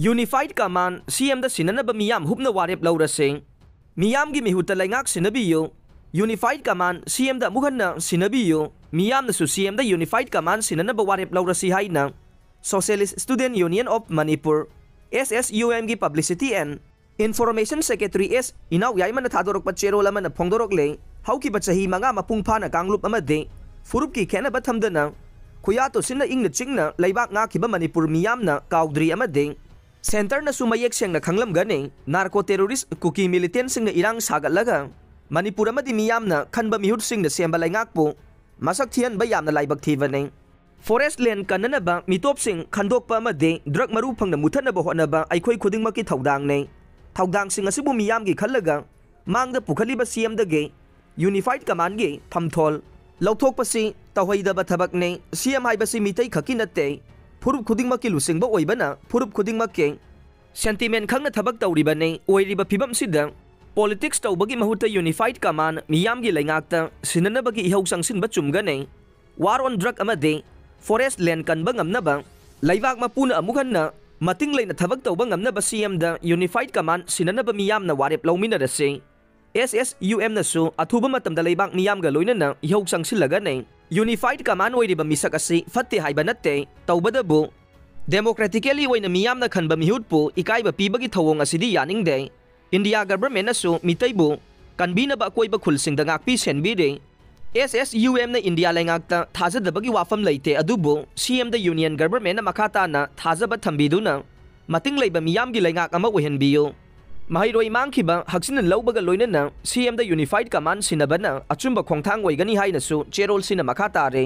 unified command CM दा सिननब मियाम हुबना वारेप लौरसिंग मियाम की मिहुत लैंगाक सिनबियो unified command CM दा मुगन्ना सिनबियो मियाम नसु CM दा यूनिफाइड कमान सिननब वारेप लौरसि हाइना socialist student union of Manipur SSUM की publicity and information secretary S इनाउ याइमन थादोरक चेरोल अमन फोंदोरक ले हौकी बचही मंगा मपुंग फाना कांगलुप अमदे फुरुप की खेनब थमदना खुयातो सिन इंग चिंगना लैबाक ngaखिब मणिपुर मियामना काउद्री अमदे सेंटर न सुमयेक सेंगना खंगलमगने नार्को टेररिस्ट कुकी मिलिटेंट सिंग इरांग सागलगा मणिपुर अमदि मियामना खनब मिहुत सिंग सेंब लैंगाकपो मसक थियन बयामना लाइबक थीबने फॉरेस्ट लैंड कन्ननबा मिटोप सिंग खंदोकपा अमदे ड्रग मरु फंगना मुथनबा होनबा अइखोय खुदिंगमकी थौदांगने थौदांग सिंग असिबु मियामगी खल्लगा मांगदा पुखलिबा CM दगे यूनिफाइड कमान गे फमथोल लौथोकपसि तवहैदबा थबकने CM हाइबसि मितै खकी नत्ते फुरुप खुदिंगमकी लुसिंगबा ओइबना फुरुप खुदिंगमके सेंटिमेंट खंगना थबक तौरिबने ओइरिबा फिबम सिदा पॉलिटिक्स तौबगी महुत यूनिफाइड कमान मियामगी लैंगाकता सिननबगी इहौ संगसिनबा चुमगने वार ऑन ड्रग अमदे फॉरेस्ट लैंड कनबा ngamnaba लैबाक मपुन अमुगन्ना मतिंग लेना थबक तौबा ngamnaba CM दा यूनिफाइड कमान सिननबा मियामना वारेप लौमिनरसे SSUM नसु अथुबा मतमदा लैबाक मियामगा लोइनना इहौ संगसिलगने यूनिफाइड कमान ओइरिबा मिसक असि फत्ते हाइबा नत्ते तौबदबु डेमोक्रेटिकली ओइना मियामना खनबा मिहुतपु इकाइबा पीबगी थवोंग असिदि यानिंगदे इंडिया गवर्नमेंट नसु मितैबु कनबीनबा कोइबा खुलसिंगदा ngakpi senbide SSUM na India लैंगाकता थाजदबगी वाफम लेते अदुबु CM दा यूनियन गवर्नमेंट ना मखाताना थाजबा थंबीदुना मतिंग लैबा मियामगी लैंगाक अमा ओहनबियो महैरोइ मांखिबा हक्सिन लौबगा लोइनना CM दा यूनिफाइड कमान सिनबना अचुंबा खोंथांग ओइगनी हाइनसु चेरोल सिना मखातारे